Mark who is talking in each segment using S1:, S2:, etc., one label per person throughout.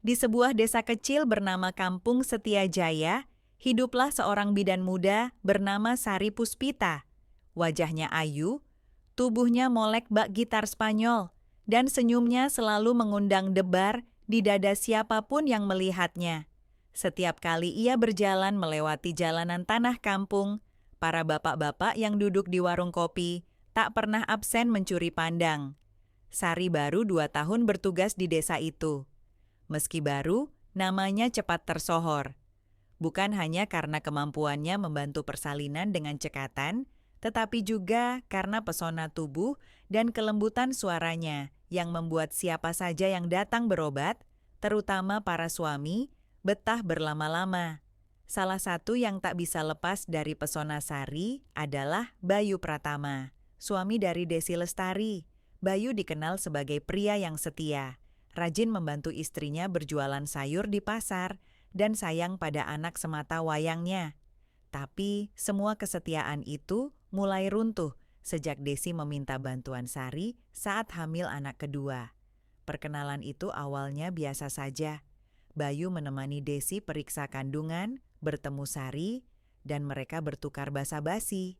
S1: Di sebuah desa kecil bernama Kampung Setiajaya, hiduplah seorang bidan muda bernama Sari Puspita. Wajahnya ayu, tubuhnya molek bak gitar Spanyol, dan senyumnya selalu mengundang debar di dada siapapun yang melihatnya. Setiap kali ia berjalan melewati jalanan tanah kampung, para bapak-bapak yang duduk di warung kopi tak pernah absen mencuri pandang. Sari baru 2 tahun bertugas di desa itu. Meski baru, namanya cepat tersohor. Bukan hanya karena kemampuannya membantu persalinan dengan cekatan, tetapi juga karena pesona tubuh dan kelembutan suaranya yang membuat siapa saja yang datang berobat, terutama para suami, betah berlama-lama. Salah satu yang tak bisa lepas dari pesona Sari adalah Bayu Pratama, suami dari Desi Lestari. Bayu dikenal sebagai pria yang setia, rajin membantu istrinya berjualan sayur di pasar, dan sayang pada anak semata wayangnya. Tapi semua kesetiaan itu mulai runtuh sejak Desi meminta bantuan Sari saat hamil anak kedua. Perkenalan itu awalnya biasa saja. Bayu menemani Desi periksa kandungan, bertemu Sari, dan mereka bertukar basa-basi.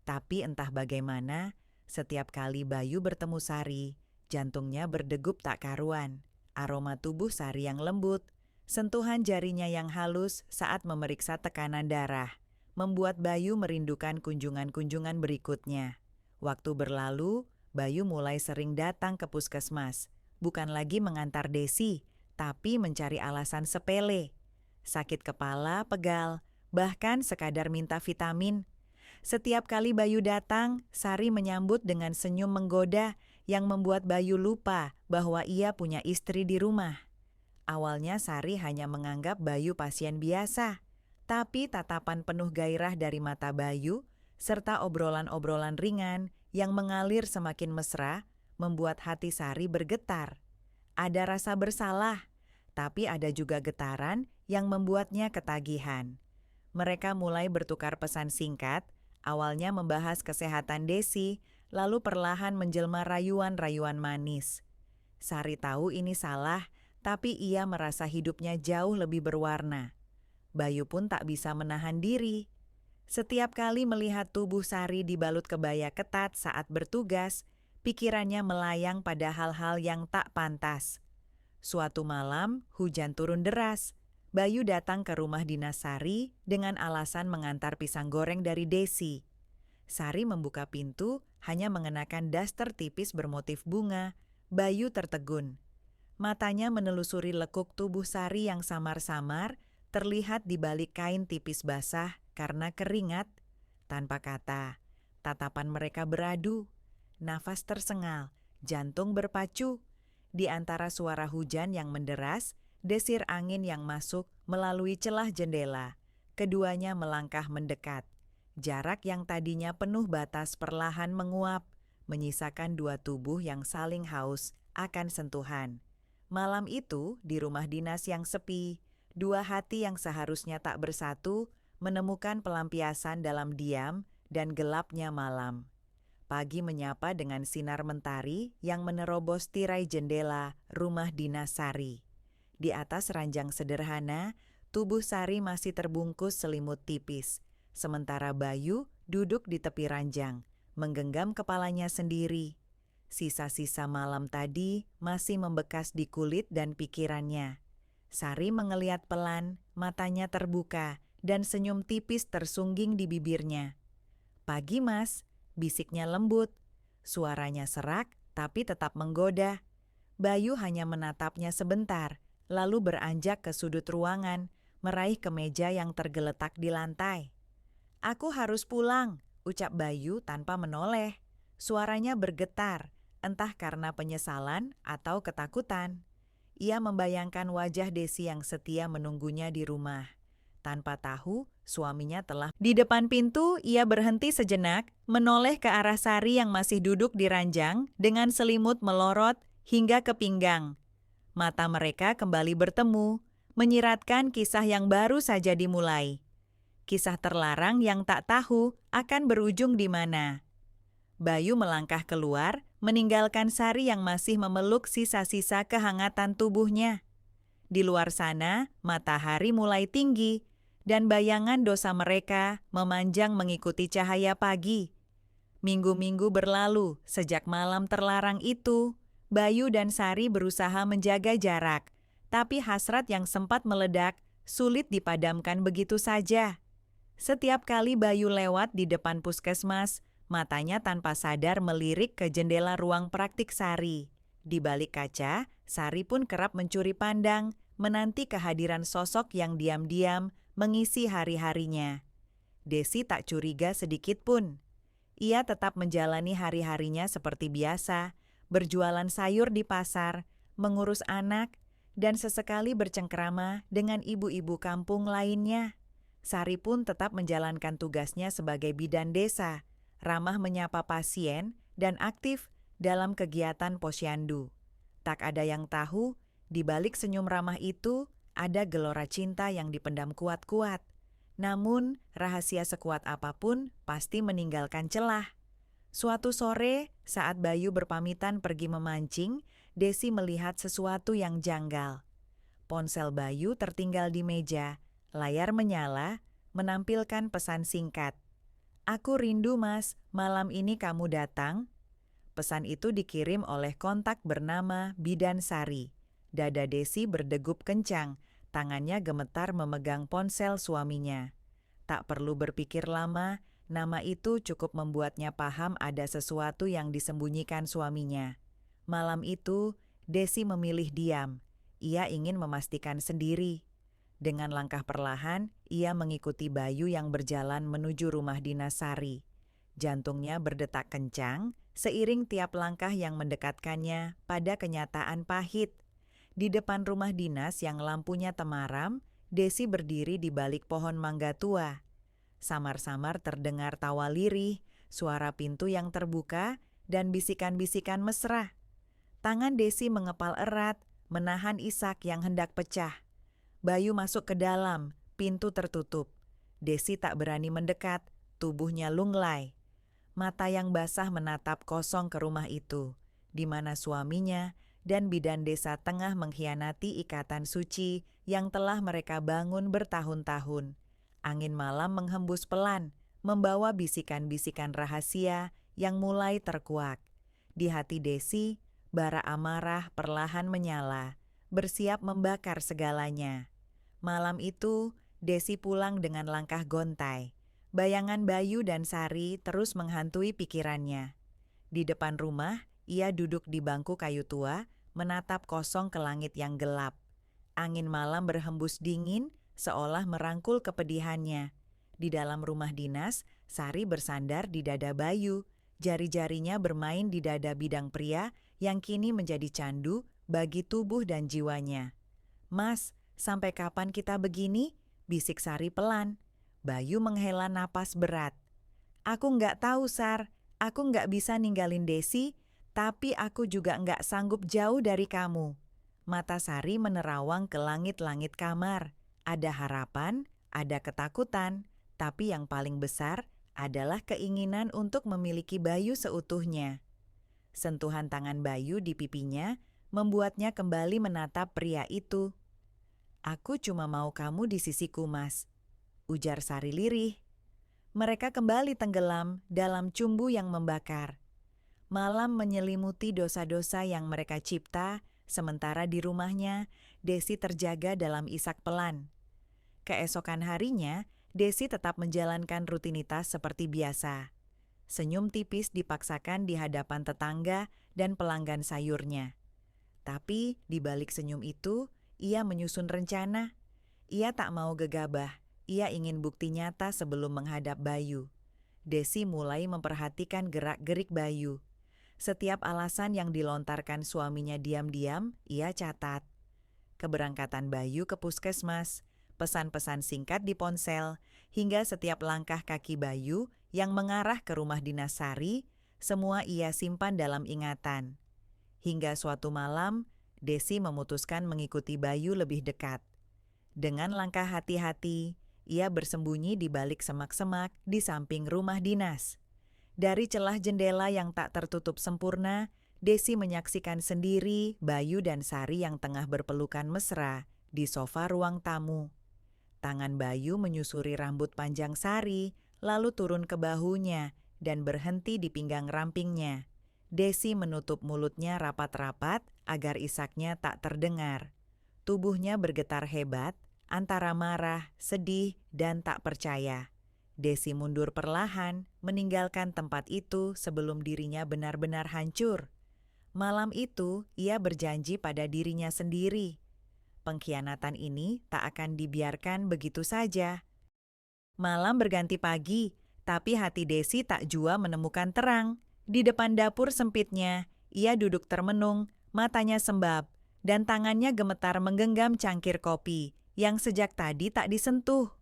S1: Tapi entah bagaimana, setiap kali Bayu bertemu Sari, jantungnya berdegup tak karuan. Aroma tubuh Sari yang lembut, sentuhan jarinya yang halus saat memeriksa tekanan darah, membuat Bayu merindukan kunjungan-kunjungan berikutnya. Waktu berlalu, Bayu mulai sering datang ke puskesmas, bukan lagi mengantar Desi, tapi mencari alasan sepele. Sakit kepala, pegal, bahkan sekadar minta vitamin. Setiap kali Bayu datang, Sari menyambut dengan senyum menggoda yang membuat Bayu lupa bahwa ia punya istri di rumah. Awalnya Sari hanya menganggap Bayu pasien biasa, tapi tatapan penuh gairah dari mata Bayu, serta obrolan-obrolan ringan yang mengalir semakin mesra, membuat hati Sari bergetar. Ada rasa bersalah, tapi ada juga getaran yang membuatnya ketagihan. Mereka mulai bertukar pesan singkat, awalnya membahas kesehatan Desi, lalu perlahan menjelma rayuan-rayuan manis. Sari tahu ini salah, tapi ia merasa hidupnya jauh lebih berwarna. Bayu pun tak bisa menahan diri. Setiap kali melihat tubuh Sari dibalut kebaya ketat saat bertugas, pikirannya melayang pada hal-hal yang tak pantas. Suatu malam, hujan turun deras. Bayu datang ke rumah dinas Sari dengan alasan mengantar pisang goreng dari Desi. Sari membuka pintu, hanya mengenakan daster tipis bermotif bunga. Bayu tertegun. Matanya menelusuri lekuk tubuh Sari yang samar-samar, terlihat di balik kain tipis basah karena keringat. Tanpa kata, tatapan mereka beradu. Nafas tersengal, jantung berpacu. Di antara suara hujan yang menderas, desir angin yang masuk melalui celah jendela. Keduanya melangkah mendekat. Jarak yang tadinya penuh batas perlahan menguap, menyisakan dua tubuh yang saling haus akan sentuhan. Malam itu, di rumah dinas yang sepi, dua hati yang seharusnya tak bersatu menemukan pelampiasan dalam diam dan gelapnya malam. Pagi menyapa dengan sinar mentari yang menerobos tirai jendela rumah dinas Sari. Di atas ranjang sederhana, tubuh Sari masih terbungkus selimut tipis, sementara Bayu duduk di tepi ranjang, menggenggam kepalanya sendiri. Sisa-sisa malam tadi masih membekas di kulit dan pikirannya. Sari mengeliat pelan, matanya terbuka, dan senyum tipis tersungging di bibirnya. "Pagi, Mas," bisiknya lembut. Suaranya serak, tapi tetap menggoda. Bayu hanya menatapnya sebentar, lalu beranjak ke sudut ruangan, meraih kemeja yang tergeletak di lantai. "Aku harus pulang," ucap Bayu tanpa menoleh. Suaranya bergetar, entah karena penyesalan atau ketakutan. Ia membayangkan wajah Desi yang setia menunggunya di rumah. Tanpa tahu, suaminya telah di depan pintu. Ia berhenti sejenak, menoleh ke arah Sari yang masih duduk di ranjang dengan selimut melorot hingga ke pinggang. Mata mereka kembali bertemu, menyiratkan kisah yang baru saja dimulai. Kisah terlarang yang tak tahu akan berujung di mana. Bayu melangkah keluar, meninggalkan Sari yang masih memeluk sisa-sisa kehangatan tubuhnya. Di luar sana, matahari mulai tinggi, dan bayangan dosa mereka memanjang mengikuti cahaya pagi. Minggu-minggu berlalu sejak malam terlarang itu. Bayu dan Sari berusaha menjaga jarak, tapi hasrat yang sempat meledak sulit dipadamkan begitu saja. Setiap kali Bayu lewat di depan puskesmas, matanya tanpa sadar melirik ke jendela ruang praktik Sari. Di balik kaca, Sari pun kerap mencuri pandang, menanti kehadiran sosok yang diam-diam mengisi hari-harinya. Desi tak curiga sedikit pun. Ia tetap menjalani hari-harinya seperti biasa, berjualan sayur di pasar, mengurus anak, dan sesekali bercengkrama dengan ibu-ibu kampung lainnya. Sari pun tetap menjalankan tugasnya sebagai bidan desa, ramah menyapa pasien, dan aktif dalam kegiatan posyandu. Tak ada yang tahu, di balik senyum ramah itu, ada gelora cinta yang dipendam kuat-kuat. Namun, rahasia sekuat apapun pasti meninggalkan celah. Suatu sore, saat Bayu berpamitan pergi memancing, Desi melihat sesuatu yang janggal. Ponsel Bayu tertinggal di meja, layar menyala, menampilkan pesan singkat. "Aku rindu Mas, malam ini kamu datang?" Pesan itu dikirim oleh kontak bernama Bidan Sari. Dada Desi berdegup kencang, tangannya gemetar memegang ponsel suaminya. Tak perlu berpikir lama, nama itu cukup membuatnya paham ada sesuatu yang disembunyikan suaminya. Malam itu, Desi memilih diam. Ia ingin memastikan sendiri. Dengan langkah perlahan, ia mengikuti Bayu yang berjalan menuju rumah dinas Sari. Jantungnya berdetak kencang, seiring tiap langkah yang mendekatkannya pada kenyataan pahit. Di depan rumah dinas yang lampunya temaram, Desi berdiri di balik pohon mangga tua. Samar-samar terdengar tawa lirih, suara pintu yang terbuka, dan bisikan-bisikan mesra. Tangan Desi mengepal erat, menahan isak yang hendak pecah. Bayu masuk ke dalam, pintu tertutup. Desi tak berani mendekat, tubuhnya lunglai. Mata yang basah menatap kosong ke rumah itu, di mana suaminya dan bidan desa tengah mengkhianati ikatan suci yang telah mereka bangun bertahun-tahun. Angin malam menghembus pelan, membawa bisikan-bisikan rahasia yang mulai terkuak. Di hati Desi, bara amarah perlahan menyala, bersiap membakar segalanya. Malam itu, Desi pulang dengan langkah gontai. Bayangan Bayu dan Sari terus menghantui pikirannya. Di depan rumah, ia duduk di bangku kayu tua, menatap kosong ke langit yang gelap. Angin malam berhembus dingin, seolah merangkul kepedihannya. Di dalam rumah dinas, Sari bersandar di dada Bayu. Jari-jarinya bermain di dada bidang pria yang kini menjadi candu bagi tubuh dan jiwanya. "Mas, sampai kapan kita begini?" bisik Sari pelan. Bayu menghela napas berat. "Aku nggak tahu, Sar. Aku nggak bisa ninggalin Desi, tapi aku juga nggak sanggup jauh dari kamu." Mata Sari menerawang ke langit-langit kamar. Ada harapan, ada ketakutan, tapi yang paling besar adalah keinginan untuk memiliki Bayu seutuhnya. Sentuhan tangan Bayu di pipinya membuatnya kembali menatap pria itu. "Aku cuma mau kamu di sisiku, Mas," ujar Sari lirih. Mereka kembali tenggelam dalam cumbu yang membakar. Malam menyelimuti dosa-dosa yang mereka cipta, sementara di rumahnya, Desi terjaga dalam isak pelan. Keesokan harinya, Desi tetap menjalankan rutinitas seperti biasa. Senyum tipis dipaksakan di hadapan tetangga dan pelanggan sayurnya. Tapi di balik senyum itu, ia menyusun rencana. Ia tak mau gegabah, ia ingin bukti nyata sebelum menghadap Bayu. Desi mulai memperhatikan gerak-gerik Bayu. Setiap alasan yang dilontarkan suaminya diam-diam, ia catat. Keberangkatan Bayu ke puskesmas, pesan-pesan singkat di ponsel, hingga setiap langkah kaki Bayu yang mengarah ke rumah dinas Sari, semua ia simpan dalam ingatan. Hingga suatu malam, Desi memutuskan mengikuti Bayu lebih dekat. Dengan langkah hati-hati, ia bersembunyi di balik semak-semak di samping rumah dinas. Dari celah jendela yang tak tertutup sempurna, Desi menyaksikan sendiri Bayu dan Sari yang tengah berpelukan mesra di sofa ruang tamu. Tangan Bayu menyusuri rambut panjang Sari, lalu turun ke bahunya dan berhenti di pinggang rampingnya. Desi menutup mulutnya rapat-rapat agar isaknya tak terdengar. Tubuhnya bergetar hebat, antara marah, sedih, dan tak percaya. Desi mundur perlahan, meninggalkan tempat itu sebelum dirinya benar-benar hancur. Malam itu, ia berjanji pada dirinya sendiri. Pengkhianatan ini tak akan dibiarkan begitu saja. Malam berganti pagi, tapi hati Desi tak jua menemukan terang. Di depan dapur sempitnya, ia duduk termenung, matanya sembab, dan tangannya gemetar menggenggam cangkir kopi yang sejak tadi tak disentuh.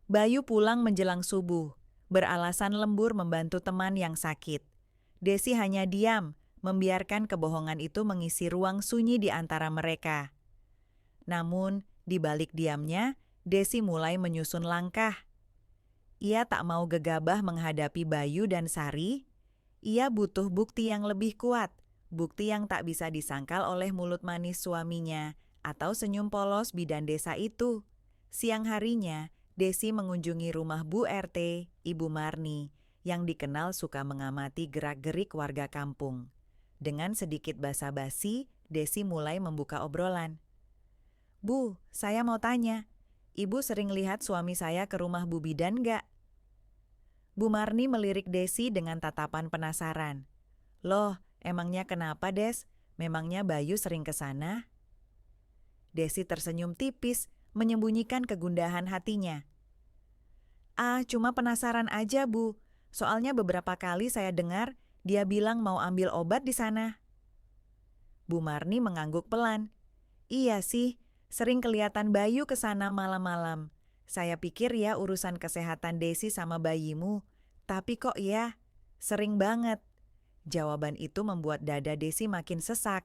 S1: Bayu pulang menjelang subuh, beralasan lembur membantu teman yang sakit. Desi hanya diam, membiarkan kebohongan itu mengisi ruang sunyi di antara mereka. Namun, di balik diamnya, Desi mulai menyusun langkah. Ia tak mau gegabah menghadapi Bayu dan Sari. Ia butuh bukti yang lebih kuat, bukti yang tak bisa disangkal oleh mulut manis suaminya atau senyum polos bidan desa itu. Siang harinya, Desi mengunjungi rumah Bu RT, Ibu Marni, yang dikenal suka mengamati gerak-gerik warga kampung. Dengan sedikit basa-basi, Desi mulai membuka obrolan. Bu, saya mau tanya, Ibu sering lihat suami saya ke rumah Bu Bidan nggak? Bu Marni melirik Desi dengan tatapan penasaran. Loh, emangnya kenapa, Des? Memangnya Bayu sering ke sana? Desi tersenyum tipis, menyembunyikan kegundahan hatinya. Cuma penasaran aja, Bu. Soalnya beberapa kali saya dengar dia bilang mau ambil obat di sana. Bu Marni mengangguk pelan. Iya sih, sering kelihatan Bayu ke sana malam-malam. Saya pikir ya urusan kesehatan Desi sama bayimu, tapi kok ya, sering banget. Jawaban itu membuat dada Desi makin sesak,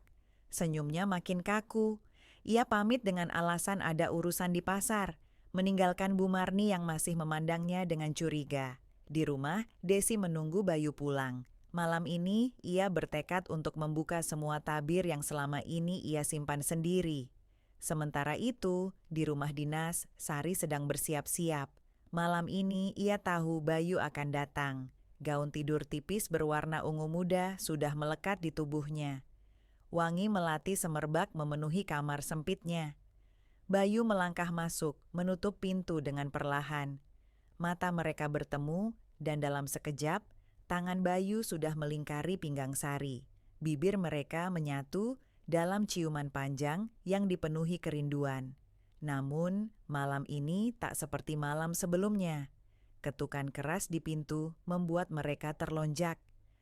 S1: senyumnya makin kaku. Ia pamit dengan alasan ada urusan di pasar, meninggalkan Bu Marni yang masih memandangnya dengan curiga. Di rumah, Desi menunggu Bayu pulang. Malam ini, ia bertekad untuk membuka semua tabir yang selama ini ia simpan sendiri. Sementara itu, di rumah dinas, Sari sedang bersiap-siap. Malam ini ia tahu Bayu akan datang. Gaun tidur tipis berwarna ungu muda sudah melekat di tubuhnya. Wangi melati semerbak memenuhi kamar sempitnya. Bayu melangkah masuk, menutup pintu dengan perlahan. Mata mereka bertemu, dan dalam sekejap, tangan Bayu sudah melingkari pinggang Sari. Bibir mereka menyatu dalam ciuman panjang yang dipenuhi kerinduan. Namun, malam ini tak seperti malam sebelumnya. Ketukan keras di pintu membuat mereka terlonjak.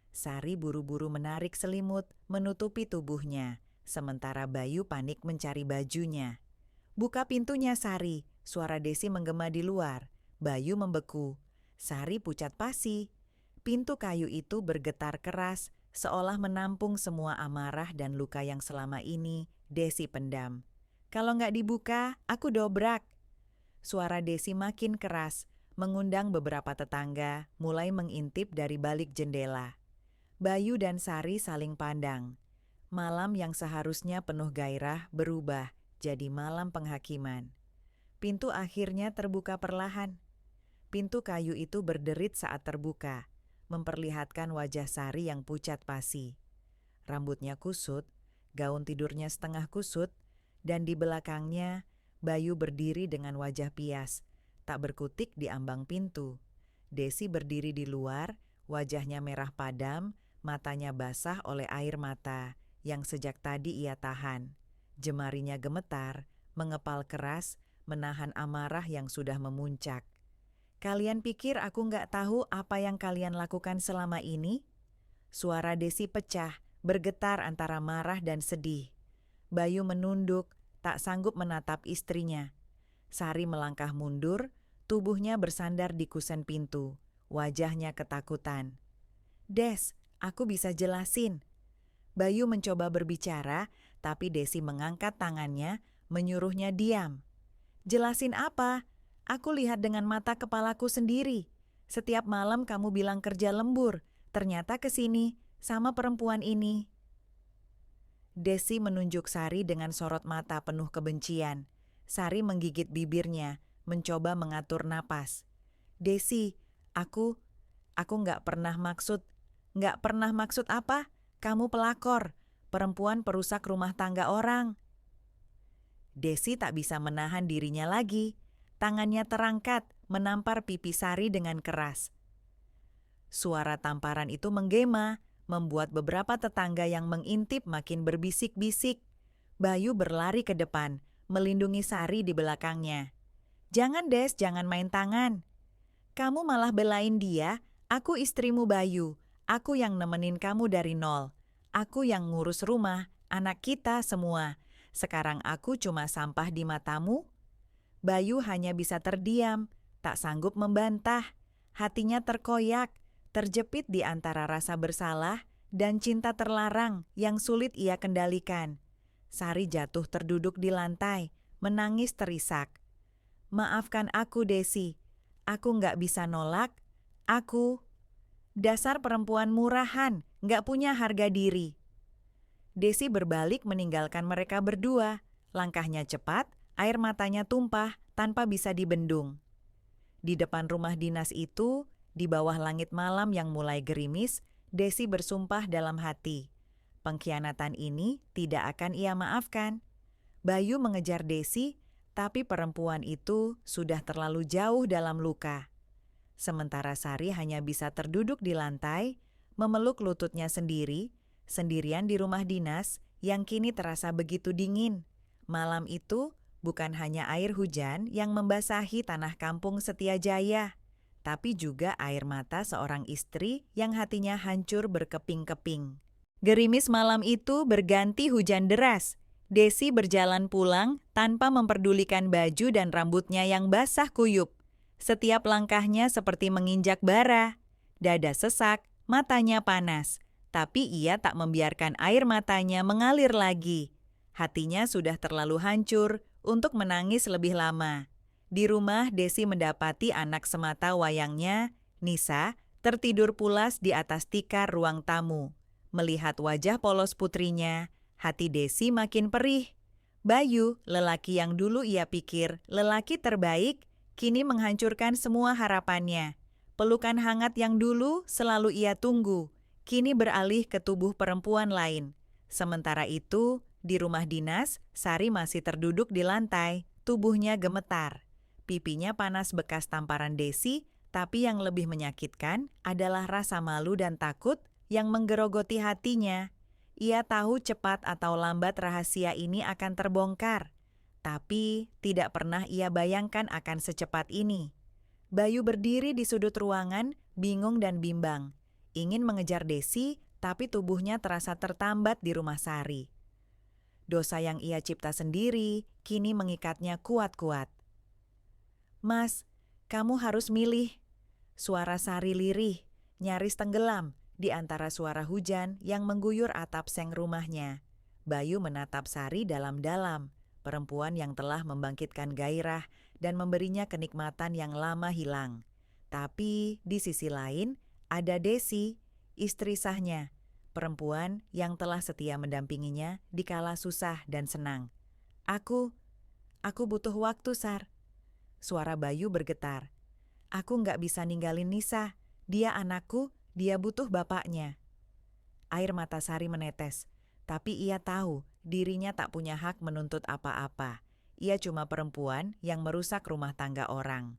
S1: Sari buru-buru menarik selimut, menutupi tubuhnya, sementara Bayu panik mencari bajunya. Buka pintunya, Sari, suara Desi menggema di luar. Bayu membeku. Sari pucat pasi. Pintu kayu itu bergetar keras, seolah menampung semua amarah dan luka yang selama ini Desi pendam. Kalau nggak dibuka, aku dobrak. Suara Desi makin keras, mengundang beberapa tetangga mulai mengintip dari balik jendela. Bayu dan Sari saling pandang. Malam yang seharusnya penuh gairah berubah jadi malam penghakiman. Pintu akhirnya terbuka perlahan. Pintu kayu itu berderit saat terbuka, memperlihatkan wajah Sari yang pucat pasi. Rambutnya kusut, gaun tidurnya setengah kusut, dan di belakangnya Bayu berdiri dengan wajah pias, tak berkutik di ambang pintu. Desi berdiri di luar, wajahnya merah padam, matanya basah oleh air mata yang sejak tadi ia tahan. Jemarinya gemetar, mengepal keras, menahan amarah yang sudah memuncak. Kalian pikir aku nggak tahu apa yang kalian lakukan selama ini? Suara Desi pecah, bergetar antara marah dan sedih. Bayu menunduk, tak sanggup menatap istrinya. Sari melangkah mundur, tubuhnya bersandar di kusen pintu, wajahnya ketakutan. Des, aku bisa jelasin. Bayu mencoba berbicara, tapi Desi mengangkat tangannya, menyuruhnya diam. Jelasin apa? Aku lihat dengan mata kepalaku sendiri. Setiap malam kamu bilang kerja lembur, ternyata ke sini sama perempuan ini. Desi menunjuk Sari dengan sorot mata penuh kebencian. Sari menggigit bibirnya, mencoba mengatur napas. Desi, aku nggak pernah maksud. Nggak pernah maksud apa? Kamu pelakor, perempuan perusak rumah tangga orang. Desi tak bisa menahan dirinya lagi. Tangannya terangkat, menampar pipi Sari dengan keras. Suara tamparan itu menggema, membuat beberapa tetangga yang mengintip makin berbisik-bisik. Bayu berlari ke depan, melindungi Sari di belakangnya. Jangan Des, jangan main tangan. Kamu malah belain dia, aku istrimu Bayu. Aku yang nemenin kamu dari nol. Aku yang ngurus rumah, anak kita semua. Sekarang aku cuma sampah di matamu? Bayu hanya bisa terdiam, tak sanggup membantah. Hatinya terkoyak, terjepit di antara rasa bersalah dan cinta terlarang yang sulit ia kendalikan. Sari jatuh terduduk di lantai, menangis terisak. Maafkan aku Desi, aku nggak bisa nolak. Aku, dasar perempuan murahan, nggak punya harga diri. Desi berbalik meninggalkan mereka berdua. Langkahnya cepat, air matanya tumpah tanpa bisa dibendung. Di depan rumah dinas itu, di bawah langit malam yang mulai gerimis, Desi bersumpah dalam hati. Pengkhianatan ini tidak akan ia maafkan. Bayu mengejar Desi, tapi perempuan itu sudah terlalu jauh dalam luka. Sementara Sari hanya bisa terduduk di lantai, memeluk lututnya sendirian di rumah dinas yang kini terasa begitu dingin. Malam itu bukan hanya air hujan yang membasahi tanah kampung Setiajaya, tapi juga air mata seorang istri yang hatinya hancur berkeping-keping. Gerimis malam itu berganti hujan deras. Desi berjalan pulang tanpa memperdulikan baju dan rambutnya yang basah kuyup. Setiap langkahnya seperti menginjak bara. Dada sesak, matanya panas. Tapi ia tak membiarkan air matanya mengalir lagi. Hatinya sudah terlalu hancur untuk menangis lebih lama. Di rumah, Desi mendapati anak semata wayangnya, Nisa, tertidur pulas di atas tikar ruang tamu. Melihat wajah polos putrinya, hati Desi makin perih. Bayu, lelaki yang dulu ia pikir lelaki terbaik, kini menghancurkan semua harapannya. Pelukan hangat yang dulu selalu ia tunggu, kini beralih ke tubuh perempuan lain. Sementara itu, di rumah dinas, Sari masih terduduk di lantai, tubuhnya gemetar. Pipinya panas bekas tamparan Desi, tapi yang lebih menyakitkan adalah rasa malu dan takut yang menggerogoti hatinya. Ia tahu cepat atau lambat rahasia ini akan terbongkar, tapi tidak pernah ia bayangkan akan secepat ini. Bayu berdiri di sudut ruangan, bingung dan bimbang. Ingin mengejar Desi, tapi tubuhnya terasa tertambat di rumah Sari. Dosa yang ia cipta sendiri, kini mengikatnya kuat-kuat. Mas, kamu harus milih. Suara Sari lirih, nyaris tenggelam di antara suara hujan yang mengguyur atap seng rumahnya. Bayu menatap Sari dalam-dalam, perempuan yang telah membangkitkan gairah dan memberinya kenikmatan yang lama hilang. Tapi di sisi lain, ada Desi, istri sahnya, perempuan yang telah setia mendampinginya di kala susah dan senang. Aku butuh waktu, Sar. Suara Bayu bergetar. Aku nggak bisa ninggalin Nisa, dia anakku, dia butuh bapaknya. Air mata Sari menetes, tapi ia tahu dirinya tak punya hak menuntut apa-apa. Ia cuma perempuan yang merusak rumah tangga orang.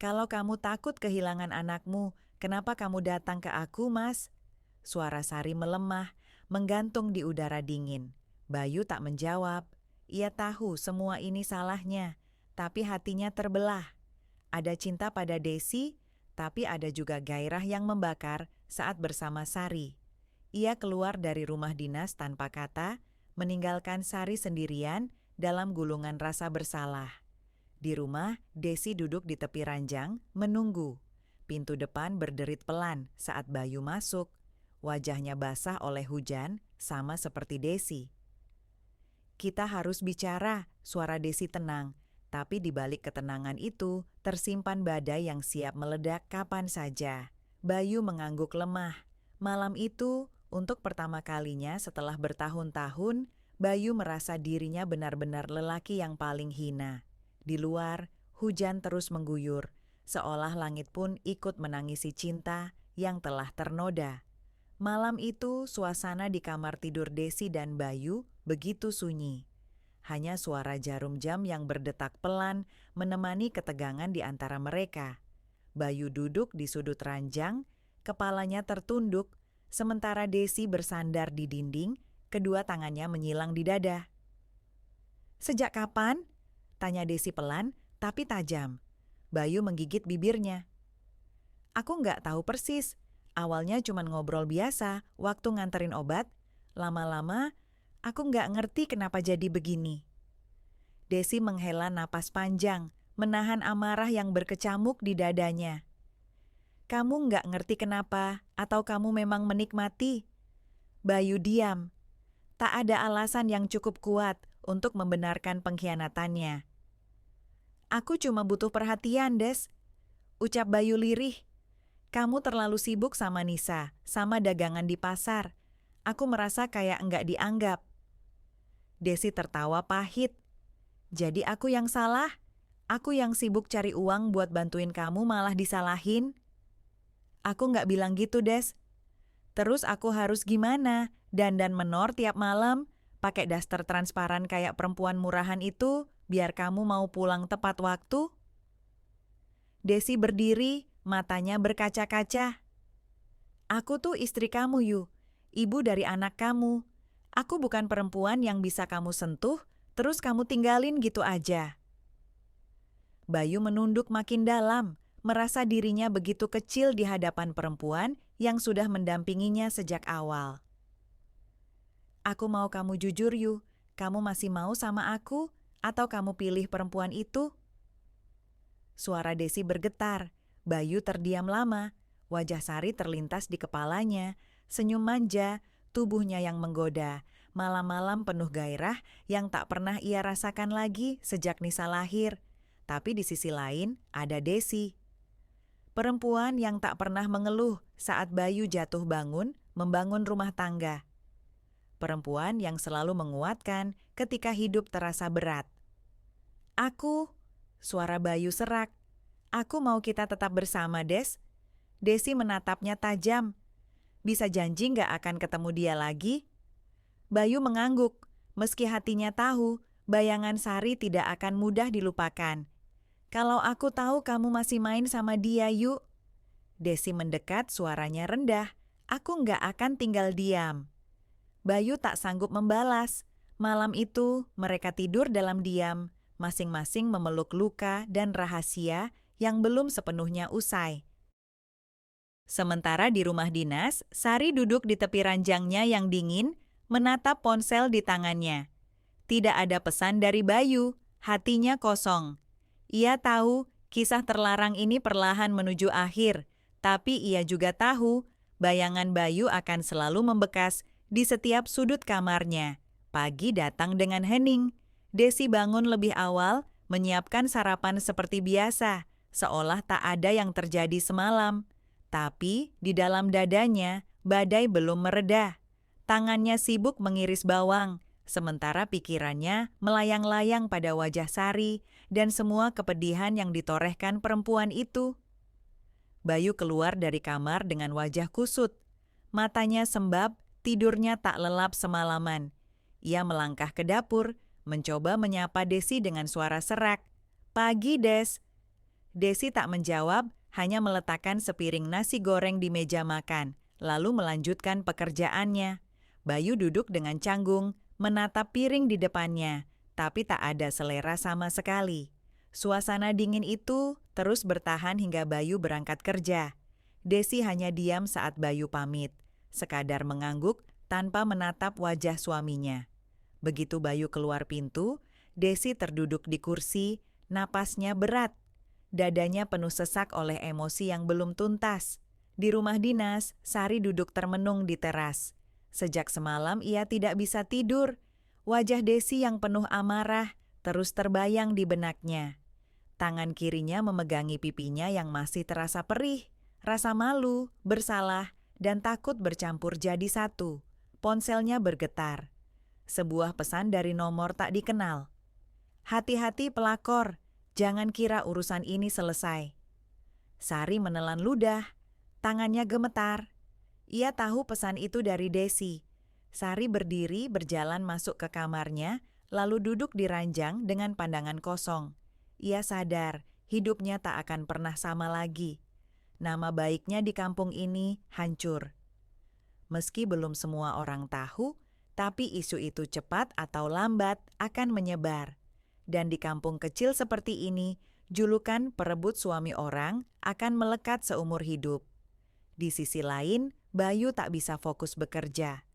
S1: Kalau kamu takut kehilangan anakmu, kenapa kamu datang ke aku, Mas? Suara Sari melemah, menggantung di udara dingin. Bayu tak menjawab. Ia tahu semua ini salahnya, tapi hatinya terbelah. Ada cinta pada Desi, tapi ada juga gairah yang membakar saat bersama Sari. Ia keluar dari rumah dinas tanpa kata, meninggalkan Sari sendirian dalam gulungan rasa bersalah. Di rumah, Desi duduk di tepi ranjang, menunggu. Pintu depan berderit pelan saat Bayu masuk. Wajahnya basah oleh hujan, sama seperti Desi. Kita harus bicara, suara Desi tenang. Tapi di balik ketenangan itu, tersimpan badai yang siap meledak kapan saja. Bayu mengangguk lemah. Malam itu, untuk pertama kalinya setelah bertahun-tahun, Bayu merasa dirinya benar-benar lelaki yang paling hina. Di luar, hujan terus mengguyur, seolah langit pun ikut menangisi cinta yang telah ternoda. Malam itu, suasana di kamar tidur Desi dan Bayu begitu sunyi. Hanya suara jarum jam yang berdetak pelan menemani ketegangan di antara mereka. Bayu duduk di sudut ranjang, kepalanya tertunduk, sementara Desi bersandar di dinding, kedua tangannya menyilang di dada. "Sejak kapan?" tanya Desi pelan, tapi tajam. Bayu menggigit bibirnya. "Aku nggak tahu persis. Awalnya cuma ngobrol biasa waktu nganterin obat. Lama-lama, aku nggak ngerti kenapa jadi begini." Desi menghela napas panjang, menahan amarah yang berkecamuk di dadanya. "Kamu nggak ngerti kenapa, atau kamu memang menikmati?" Bayu diam. Tak ada alasan yang cukup kuat untuk membenarkan pengkhianatannya. "Aku cuma butuh perhatian, Des," ucap Bayu lirih. "Kamu terlalu sibuk sama Nisa, sama dagangan di pasar. Aku merasa kayak enggak dianggap." Desi tertawa pahit. "Jadi aku yang salah? Aku yang sibuk cari uang buat bantuin kamu malah disalahin?" "Aku nggak bilang gitu, Des. Terus aku harus gimana? Dandan menor tiap malam, pakai daster transparan kayak perempuan murahan itu, biar kamu mau pulang tepat waktu?" Desi berdiri, matanya berkaca-kaca. "Aku tuh istri kamu, Yu. Ibu dari anak kamu. Aku bukan perempuan yang bisa kamu sentuh, terus kamu tinggalin gitu aja." Bayu menunduk makin dalam, merasa dirinya begitu kecil di hadapan perempuan yang sudah mendampinginya sejak awal. "Aku mau kamu jujur, Yu. Kamu masih mau sama aku, atau kamu pilih perempuan itu?" Suara Desi bergetar. Bayu terdiam lama. Wajah Sari terlintas di kepalanya. Senyum manja, tubuhnya yang menggoda. Malam-malam penuh gairah yang tak pernah ia rasakan lagi sejak Nisa lahir. Tapi di sisi lain ada Desi. Perempuan yang tak pernah mengeluh saat Bayu jatuh bangun, membangun rumah tangga. Perempuan yang selalu menguatkan ketika hidup terasa berat. "Aku," suara Bayu serak. "Aku mau kita tetap bersama, Des." Desi menatapnya tajam. "Bisa janji nggak akan ketemu dia lagi?" Bayu mengangguk, meski hatinya tahu bayangan Sari tidak akan mudah dilupakan. "Kalau aku tahu kamu masih main sama dia, Yu." Desi mendekat, suaranya rendah. "Aku nggak akan tinggal diam." Bayu tak sanggup membalas. Malam itu mereka tidur dalam diam, masing-masing memeluk luka dan rahasia yang belum sepenuhnya usai. Sementara di rumah dinas, Sari duduk di tepi ranjangnya yang dingin, menatap ponsel di tangannya. Tidak ada pesan dari Bayu, hatinya kosong. Ia tahu kisah terlarang ini perlahan menuju akhir, tapi ia juga tahu bayangan Bayu akan selalu membekas di setiap sudut kamarnya. Pagi datang dengan hening. Desi bangun lebih awal, menyiapkan sarapan seperti biasa, seolah tak ada yang terjadi semalam. Tapi di dalam dadanya, badai belum mereda. Tangannya sibuk mengiris bawang, sementara pikirannya melayang-layang pada wajah Sari dan semua kepedihan yang ditorehkan perempuan itu. Bayu keluar dari kamar dengan wajah kusut. Matanya sembab, tidurnya tak lelap semalaman. Ia melangkah ke dapur, mencoba menyapa Desi dengan suara serak. "Pagi, Des." Desi tak menjawab, hanya meletakkan sepiring nasi goreng di meja makan, lalu melanjutkan pekerjaannya. Bayu duduk dengan canggung, menatap piring di depannya, tapi tak ada selera sama sekali. Suasana dingin itu terus bertahan hingga Bayu berangkat kerja. Desi hanya diam saat Bayu pamit, sekadar mengangguk tanpa menatap wajah suaminya. Begitu Bayu keluar pintu, Desi terduduk di kursi, napasnya berat. Dadanya penuh sesak oleh emosi yang belum tuntas. Di rumah dinas, Sari duduk termenung di teras. Sejak semalam ia tidak bisa tidur. Wajah Desi yang penuh amarah terus terbayang di benaknya. Tangan kirinya memegangi pipinya yang masih terasa perih. Rasa malu, bersalah, dan takut bercampur jadi satu. Ponselnya bergetar. Sebuah pesan dari nomor tak dikenal. "Hati-hati pelakor, jangan kira urusan ini selesai." Sari menelan ludah, tangannya gemetar. Ia tahu pesan itu dari Desi. Sari berdiri berjalan masuk ke kamarnya, lalu duduk di ranjang dengan pandangan kosong. Ia sadar hidupnya tak akan pernah sama lagi. Nama baiknya di kampung ini hancur. Meski belum semua orang tahu, tapi isu itu cepat atau lambat akan menyebar. Dan di kampung kecil seperti ini, julukan perebut suami orang akan melekat seumur hidup. Di sisi lain, Bayu tak bisa fokus bekerja.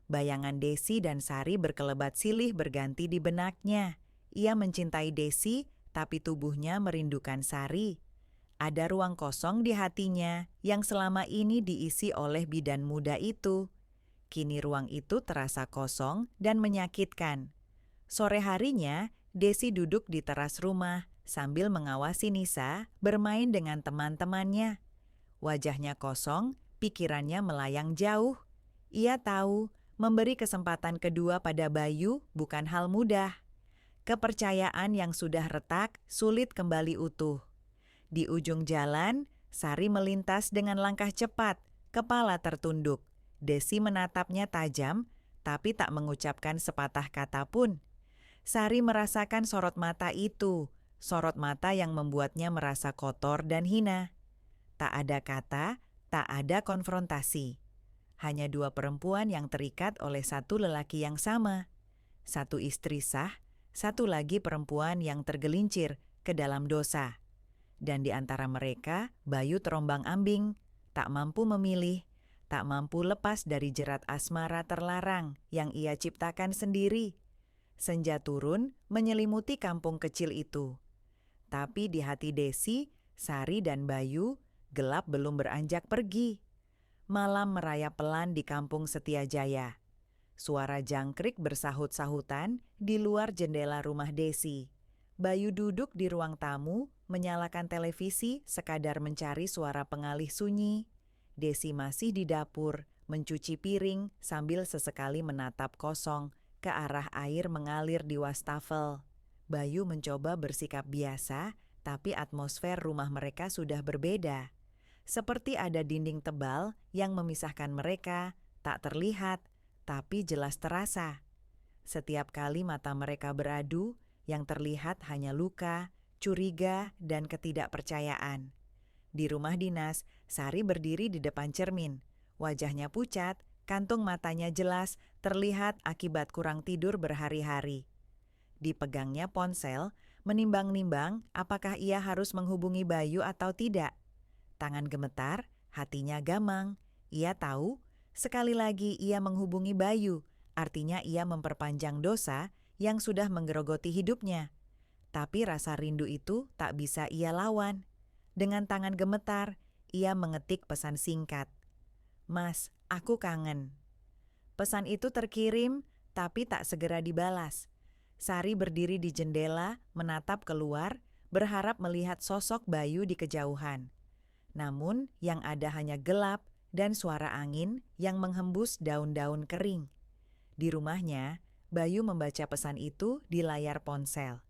S1: Bayangan Desi dan Sari berkelebat silih berganti di benaknya. Ia mencintai Desi, tapi tubuhnya merindukan Sari. Ada ruang kosong di hatinya yang selama ini diisi oleh bidan muda itu. Kini ruang itu terasa kosong dan menyakitkan. Sore harinya, Desi duduk di teras rumah sambil mengawasi Nisa bermain dengan teman-temannya. Wajahnya kosong, pikirannya melayang jauh. Ia tahu memberi kesempatan kedua pada Bayu bukan hal mudah. Kepercayaan yang sudah retak sulit kembali utuh. Di ujung jalan, Sari melintas dengan langkah cepat, kepala tertunduk. Desi menatapnya tajam, tapi tak mengucapkan sepatah kata pun. Sari merasakan sorot mata itu, sorot mata yang membuatnya merasa kotor dan hina. Tak ada kata, tak ada konfrontasi. Hanya dua perempuan yang terikat oleh satu lelaki yang sama. Satu istri sah, satu lagi perempuan yang tergelincir ke dalam dosa. Dan di antara mereka, Bayu terombang-ambing, tak mampu memilih, tak mampu lepas dari jerat asmara terlarang yang ia ciptakan sendiri. Senja turun menyelimuti kampung kecil itu. Tapi di hati Desi, Sari dan Bayu, gelap belum beranjak pergi. Malam merayap pelan di kampung Setiajaya. Suara jangkrik bersahut-sahutan di luar jendela rumah Desi. Bayu duduk di ruang tamu, menyalakan televisi sekadar mencari suara pengalih sunyi. Desi masih di dapur, mencuci piring sambil sesekali menatap kosong ke arah air mengalir di wastafel. Bayu mencoba bersikap biasa, tapi atmosfer rumah mereka sudah berbeda. Seperti ada dinding tebal yang memisahkan mereka, tak terlihat, tapi jelas terasa. Setiap kali mata mereka beradu, yang terlihat hanya luka, curiga, dan ketidakpercayaan. Di rumah dinas, Sari berdiri di depan cermin. Wajahnya pucat, kantung matanya jelas, terlihat akibat kurang tidur berhari-hari. Dipegangnya ponsel, menimbang-nimbang apakah ia harus menghubungi Bayu atau tidak. Tangan gemetar, hatinya gamang. Ia tahu, sekali lagi ia menghubungi Bayu, artinya ia memperpanjang dosa yang sudah menggerogoti hidupnya. Tapi rasa rindu itu tak bisa ia lawan. Dengan tangan gemetar, ia mengetik pesan singkat. "Mas, aku kangen." Pesan itu terkirim, tapi tak segera dibalas. Sari berdiri di jendela, menatap keluar, berharap melihat sosok Bayu di kejauhan. Namun, yang ada hanya gelap dan suara angin yang menghembus daun-daun kering. Di rumahnya, Bayu membaca pesan itu di layar ponsel.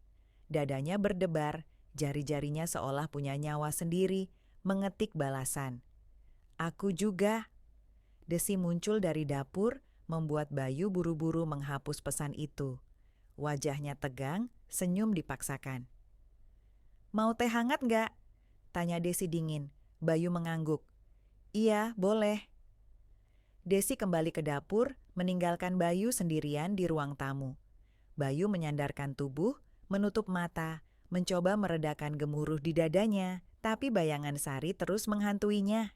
S1: Dadanya berdebar, jari-jarinya seolah punya nyawa sendiri, mengetik balasan. "Aku juga." Desi muncul dari dapur, membuat Bayu buru-buru menghapus pesan itu. Wajahnya tegang, senyum dipaksakan. "Mau teh hangat nggak?" tanya Desi dingin. Bayu mengangguk. "Iya, boleh." Desi kembali ke dapur, meninggalkan Bayu sendirian di ruang tamu. Bayu menyandarkan tubuh, menutup mata, mencoba meredakan gemuruh di dadanya, tapi bayangan Sari terus menghantuinya.